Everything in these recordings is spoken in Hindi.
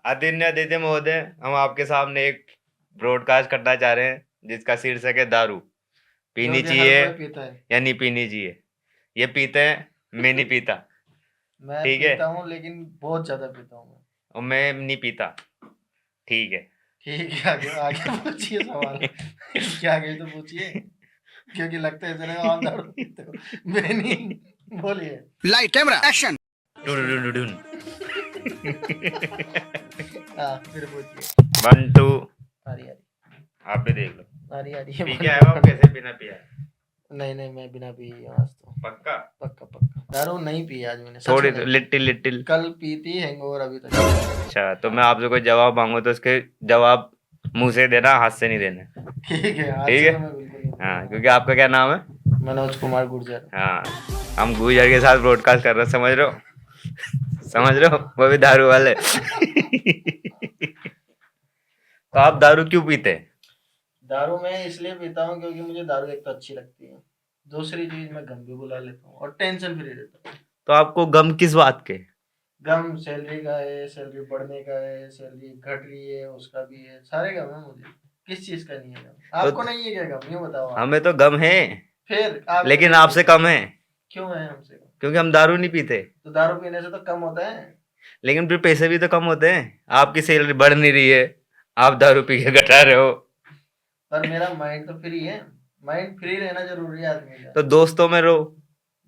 आदित्य आदित्य महोदय, हम आपके सामने एक ब्रॉडकास्ट करना चाह रहे हैं जिसका शीर्षक है दारू। पीनी जो कि हर चाहिए कोई पीता है। या नहीं पीनी चाहिए। ये पीते हैं, मैं नहीं पीता। मैं ठीक है, पीता हूँ लेकिन बहुत ज्यादा पीता हूँ मैं। और मैं नहीं पीता। ठीक है। ठीक है, आगे आगे पूछिए सवाल। क्या आगे तो पूछिए, क्योंकि लगता है जरा आप दारू पीते हो। मैं नहीं, बोलिए। Light camera action. डुडुडुडुडुन। हाँ, फिर पूछिए। 1 2। आ रही आप भी देख लो। आ रही पी के आए हो आप कैसे बिना पिया? नहीं नहीं, मैं बिना पी आज तो। पक्का? पक्का पक्का दारू नहीं पी आज मैंने, सच थोड़ी में नहीं। Little little. कल पी थी, हैंगओवर अभी तक। अच्छा, तो मैं आपसे कोई जवाब मांगू तो उसके जवाब मुंह से देना, हाथ से नहीं देना। ठीक है, आज ठीक से है। तो मैं बिल्कुल नहीं हाँ, पीऊंगा। क्योंकि आपका क्या नाम है? मनोज कुमार गुर्जर। हाँ, हम गुजर के साथ ब्रॉडकास्ट कर रहे हैं, समझ रहे हो? समझ रहे हो, वो भी दारू वाले। तो आप दारू क्यों पीते हैं? दारू मैं इसलिए पीता हूँ क्योंकि मुझे दारू एक तो अच्छी लगती है, दूसरी चीज मैं गम भी बुला लेता हूँ और टेंशन फ्री रहता हूँ। तो आपको गम किस बात के? गम सैलरी का है, सैलरी बढ़ने का है, सैलरी घट रही है उसका भी है, सारे गम है मुझे। किस चीज का नहीं है गम? आपको तो नहीं है क्या गम, ये बताओ आप। हमें तो गम है, फिर आपको लेकिन नहीं आपसे है। कम है। क्यों है हमसे कम? क्योंकि हम दारू नहीं पीते। तो दारू पीने से तो कम होता है। लेकिन फिर पैसे भी तो कम होते हैं। आपकी सैलरी बढ़ नहीं रही है, आप दारू पी के घटा रहे हो। पर मेरा माइंड तो फ्री है। माइंड फ्री रहना जरूरी है आदमी का। तो दोस्तों में रहो।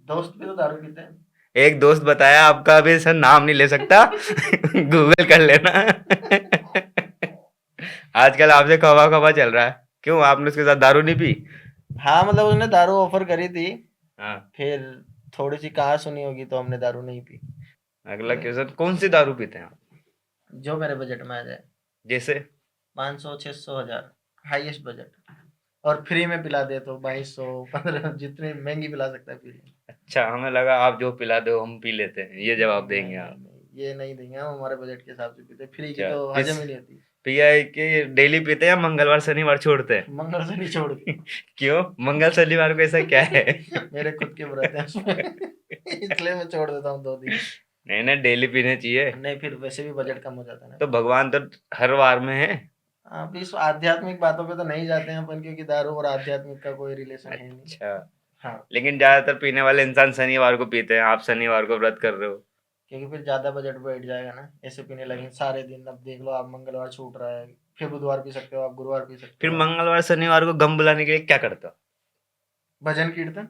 दोस्त भी तो दारू पीते हैं। एक दोस्त बताया आपका, अभी सर नाम नहीं ले सकता। गूगल कर लेना। आजकल आपसे खवा खवा चल रहा है, क्यों आपने उसके साथ दारू नहीं पी? हाँ मतलब उसने दारू ऑफर करी थी, हाँ। फिर थोड़ी सी कहा सुनी होगी तो हमने दारू नहीं पी। अगला क्वेश्चन, कौन सी दारू पीते हैं आप? जो मेरे बजट में आ जाए। जैसे? 500 600 हजार हाईएस्ट बजट। और फ्री में पिला दे तो 2200 15, जितनी महंगी पिला सकता है फ्री। अच्छा, हमें लगा आप जो पिला दो हम पी लेते हैं, ये जवाब नहीं देंगे नहीं आप। नहीं, ये नहीं देंगे हम, हमारे बजट के हिसाब से पीते, फ्री की अच्छा, तो पिस हजम ही नहीं होती। पिया के डेली पीते हैं या मंगलवार शनिवार छोड़ते हैं? मंगल से नहीं छोड़। क्यों मंगल शनिवार को ऐसा क्या है? मेरे खुद के व्रत हैं उसमें, इसलिए मैं छोड़ देता हूँ 2 दिन। नहीं ना, डेली पीने चाहिए। नहीं, फिर वैसे भी बजट कम हो जाता है ना। तो भगवान तो हर वार में है। आप इस आध्यात्मिक बातों पे तो नहीं जाते हैं अपन, क्योंकि दारू और आध्यात्मिक का कोई रिलेशन है नहीं। अच्छा, हाँ, लेकिन ज्यादातर पीने वाले इंसान शनिवार को पीते हैं, आप शनिवार को व्रत कर रहे हो। क्योंकि फिर ज्यादा बजट बैठ जाएगा ना, ऐसे पीने लगे सारे दिन। अब देख लो, आप मंगलवार छूट रहा है, फिर बुधवार पी सकते हो, आप गुरुवार पी सकते फिर हो। मंगलवार शनिवार को गम बुलाने के लिए क्या करते हो? भजन कीर्तन।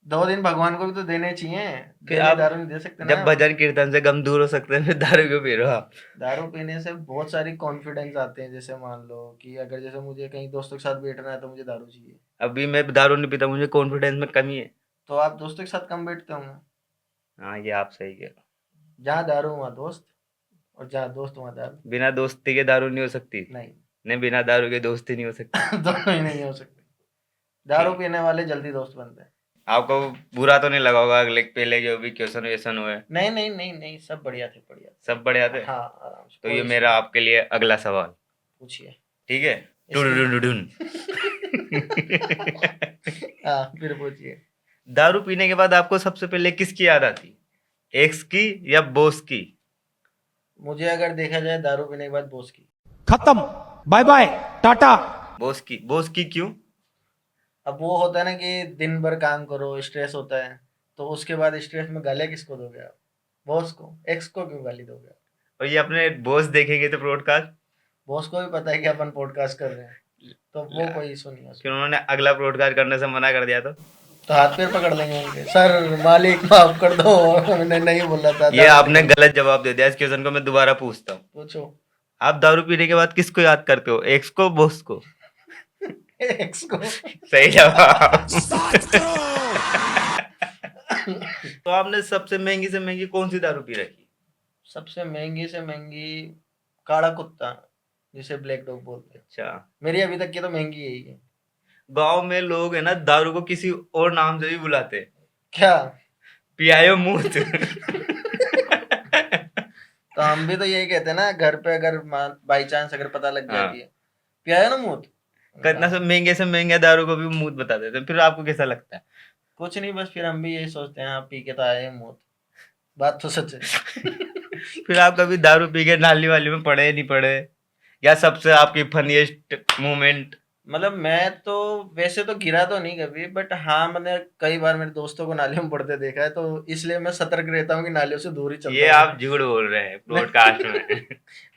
2 दिन भगवान को भी तो देने चाहिए। फिर डेली आप दारू नहीं दे सकते ना जब हम। भजन कीर्तन से गम दूर हो सकते हैं, फिर दारू क्यों पी रहे हो आप? दारू पीने से बहुत सारी कॉन्फिडेंस आते हैं, जैसे मान लो कि अगर जैसे मुझे कहीं दोस्तों के साथ बैठना है तो मुझे दारू चाहिए। अभी मैं दारू नहीं पीता, मुझे कॉन्फिडेंस में कमी है। तो आप दोस्तों के साथ कम बैठते होंगे। हाँ, ये आप सही कह रहे हो। जहाँ दारू वहाँ दोस्त, और जहाँ दोस्त वहाँ दारू। बिना दोस्ती के दारू नहीं हो सकती। नहीं। नहीं, बिना दारू के दोस्ती नहीं हो सकती। दोनों ही नहीं हो सकते। दारू ठीक। पीने वाले जल्दी दोस्त बनते हैं। आपको बुरा तो नहीं लगा होगा अगले पहले जो भी क्वेश्चन वेश्चन हुए? नहीं नहीं नहीं नहीं, सब बढ़िया थे, बढ़िया सब बढ़िया थे। थे। हाँ, आराम से, तो कोई ये इशू मेरा नहीं। आपके लिए अगला सवाल। पूछिए। ठीक है। इसमें टुडुडुडुडुन। हाँ, फिर पूछिए। दारू पीने के बाद आपको सबसे पहले किसकी याद आती? एक्स की या बॉस की? मुझे अगर देखा जाए दारू पीने के बाद बॉस की। खत्म। Bye bye tata. बॉस की? बॉस की क्यों? अब वो होता है ना कि दिन भर काम करो, स्ट्रेस होता है, तो उसके बाद स्ट्रेस में गाली किसको दोगे आप? बॉस को। एक्स को क्यों गाली दोगे आप? और ये अपने बॉस देखेंगे तो ब्रॉडकास्ट। बॉस को भी पता है कि अपन पॉडकास्ट कर रहे हैं, तो वो कोई इशू नहीं है फिर उसमें। उन्होंने अगला ब्रॉडकास्ट करने से मना कर दिया तो हाथ पैर पकड़ लेंगे उनके, सर मालिक माफ कर दो, मैंने नहीं बोला था, ये दारू आपने निकल। गलत जवाब दे दिया। इस क्वेश्चन को मैं दोबारा पूछता हूँ। पूछो। आप दारू पीने के बाद किसको याद करते हो, एक्स को बॉस को? एक्स को। सही जवाब। तो आपने सबसे महंगी से महंगी कौन सी दारू पी रखी? सबसे महंगी से महंगी काला कुत्ता, जिसे ब्लैक डॉग बोलते हैं। अच्छा, मेरी अभी तक की तो महंगी यही है। गांव में लोग है ना दारू को किसी और नाम से भी बुलाते हैं। क्या? पियायो मूत। तो हम भी तो यही कहते हैं ना, घर पे अगर बाई चांस अगर पता लग हाँ, जाती है, पिया है ना मूत। कितना से महंगे दारू को भी मूत बता देते हैं, फिर आपको कैसा लगता है? कुछ नहीं, बस फिर हम भी यही सोचते हैं, हाँ पी के तो आए हैं मूत। बात तो सच है। फिर आप कभी दारू पी के नाली वाली में पड़े नहीं पड़े, या सबसे आपकी फनीएस्ट मोमेंट? मतलब मैं तो वैसे तो गिरा तो नहीं कभी, बट हाँ मैंने कई बार मेरे दोस्तों को नालियों में पड़ते देखा है, तो इसलिए मैं सतर्क रहता हूँ कि नालियों से दूर ही ये चलता हूँ। आप झूठ बोल रहे हैं ब्रॉडकास्ट में।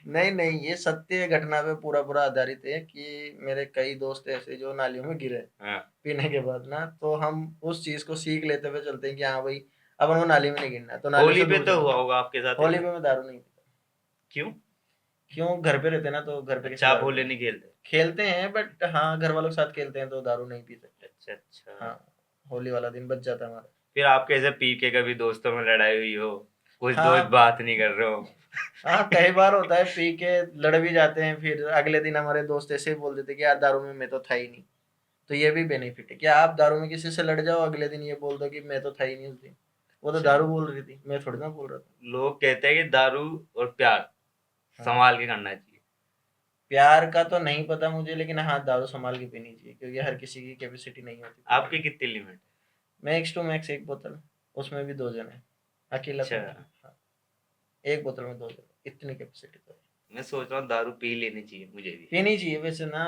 नहीं नहीं, ये सत्य घटना पे पूरा पूरा आधारित है कि मेरे कई दोस्त ऐसे जो नालियों में गिरे हाँ। पीने के बाद ना, तो हम उस चीज को सीख लेते हुए चलते हैं कि हाँ भाई अब हमको नाली में नहीं गिरना है, तो नाली होली से पे दूर तो चलो। हुआ होगा आपके साथ होली ऐसा? पे मैं दारू नहीं पीता। क्यों? क्यों, घर पे रहते ना, तो घर पे कैसे अच्छा, आप दारू होली पीएंगे? नहीं खेलते? खेलते हैं बट हाँ घर वालों के साथ खेलते हैं तो दारू नहीं पी सकते। अच्छा अच्छा। हाँ, होली वाला दिन बच जाता है हमारा। फिर आप कैसे पी के कभी दोस्तों में लड़ाई हुई हो, कुछ दोस्त हाँ बात नहीं कर रहे हो? हाँ, कई बार होता है पी के लड़ भी जाते हैं, फिर अगले दिन हमारे दोस्त ऐसे ही बोल देते कि यार दारू में मैं तो था ही नहीं। तो ये भी बेनिफिट है कि आप दारू में किसी से लड़ जाओ, अगले दिन ये बोल दो कि मैं तो था ही नहीं उस दिन, वो तो अच्छा। दारू बोल रही थी, मैं थोड़ी ना बोल रहा था। लोग कहते हैं कि दारू और प्यार हाँ, संभाल के करना चाहिए। प्यार का तो नहीं पता मुझे, लेकिन हाँ दारू संभाल के पीनी चाहिए क्योंकि हर किसी की कैपेसिटी नहीं होती पीने आपकी की। कितनी लिमिट? मैक्स टू मैक्स एक बोतल, उसमें भी 2 जने, अकेला तो अच्छा। नहीं। हाँ, एक बोतल में 2 जने, इतनी कैपेसिटी तो है। मैं सोच रहा हूँ दारू पी लेनी चाहिए मुझे भी। पीनी चाहिए वैसे ना,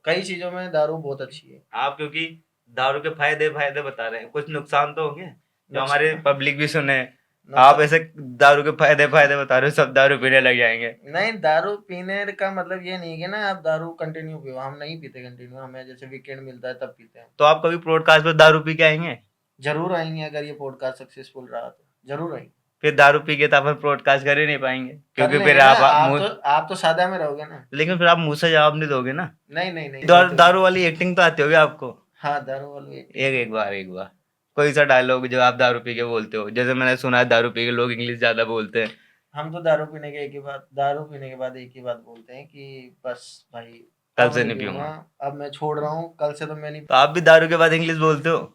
कई चीजों में दारू बहुत अच्छी है। आप क्योंकि दारू के फायदे फायदे बता रहे हैं, कुछ नुकसान तो होंगे जो हमारे नुकसान पब्लिक भी सुने। आप नुकसान ऐसे दारू के फायदे फायदे बता रहे हो, सब दारू पीने लग जाएंगे। नहीं, दारू पीने का मतलब ये नहीं है कि ना आप दारू कंटिन्यू पियो, हम नहीं पीते कंटिन्यू, हमें जैसे वीकेंड मिलता है तब पीते हैं। तो आप कभी पॉडकास्ट पे दारू पी के आएंगे? जरूर आएंगे, अगर ये पॉडकास्ट सक्सेसफुल रहा तो जरूर आएंगे। फिर दारू पी के तो अपन पॉडकास्ट कर ही नहीं पाएंगे, कर क्योंकि लेंगे फिर ना, आप आप तो सादा में रहोगे ना। लेकिन फिर आप मुंह से जवाब नहीं दोगे ना। नहीं नहीं नहीं, दारू वाली एक्टिंग तो आती होगी आपको? हाँ दारू वाली एक बार कोई सा डायलॉग जो आप दारू पी के बोलते हो, जैसे मैंने सुना है दारू पी के लोग इंग्लिश ज्यादा बोलते हैं। हम तो दारू पीने के बाद एक ही बात बोलते हैं कि बस भाई कल अब से नहीं नहीं पीऊंगा, पीऊंगा। अब मैं छोड़ रहा हूँ, कल से तो मैं नहीं। तो आप भी दारू के बाद इंग्लिश बोलते हो?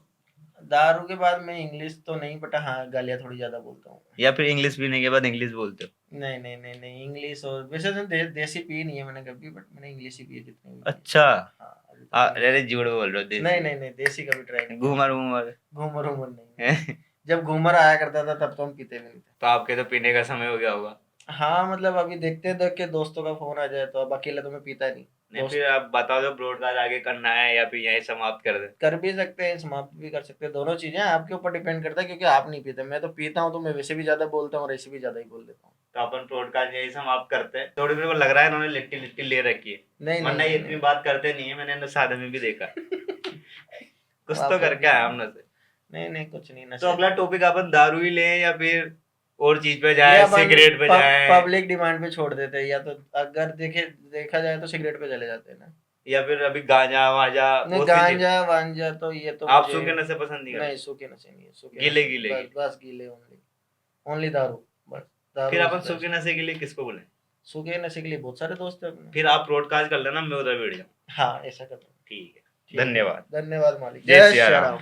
दारू के बाद मैं इंग्लिश तो नहीं, बट हाँ गालियाँ थोड़ी ज्यादा बोलता हूँ। या फिर इंग्लिश पीने के बाद इंग्लिश बोलते हो? नहीं नहीं नहीं नहीं, इंग्लिश और वैसे तो देसी पी नहीं है मैंने कभी, बट मैंने इंग्लिश ही पी है जितनी भी पी है। अच्छा। हाँ, अभी तक अरे इंग्लिश। झूठ बोल रहे हो, नहीं देसी? नहीं नहीं, देसी कभी ट्राई नहीं घूमर घूमर। किया। घूमर उमर नहीं। जब घूमर आया करता था तब तो हम पीते भी नहीं थे। तो आपके तो पीने का समय हो गया होगा। हाँ मतलब अभी देखते देख के दोस्तों का फोन आ जाए तो अब अकेला तो मैं पीता नहीं। नहीं, दोस्त फिर आप बताओ जो ब्रॉडकास्ट आगे करना है या फिर यहीं समाप्त कर दे? कर भी सकते हैं, समाप्त भी कर सकते हैं, दोनों चीजें आपके ऊपर डिपेंड करता है, क्योंकि आप नहीं पीते, मैं तो पीता हूँ तो मैं वैसे भी ज्यादा बोलता हूँ और ऐसे भी ज्यादा ही बोल देता हूँ। तो अपन ब्रॉडकास्ट यही समाप्त करते हैं। थोड़ी मेरे को लग रहा है इन्होंने लिट्टी लिट्टी ले रखी है, नहीं वरना नहीं ये नहीं, इतनी बात करते नहीं है, मैंने इन्हें सादे में भी देखा। कुछ आप तो करके आया हमने से। नहीं नहीं कुछ नहीं, तो नशे अगला टॉपिक अपन दारू ही लें या फिर और चीज पे ये जाए, अपन सिगरेट पे जाए? पब्लिक डिमांड पे छोड़ देते हैं, या तो अगर देखा जाए तो सिगरेट पे चले जाते हैं ना। या फिर अभी गांजा वाजा नहीं, बहुत सी चीज? गांजा वांजा तो ये तो आप मुझे सूखे नशे पसंद नहीं नहीं, करते? सूखे नशे नहीं है, सूखे गीले नशे गीले बस बस गीले, ओनली ओनली दारू, बस दारू फिर is अपन best। सूखे नशे के लिए किसको बोले? सूखे नशे के लिए बहुत सारे दोस्त हैं अपने। फिर आप ब्रॉडकास्ट कर लेना, मैं उधर बैठ जाऊँ। हाँ ऐसा कर लो। ठीक है, ठीक है, धन्यवाद। धन्यवाद मालिक, जय जय सिया श्री राम। राम।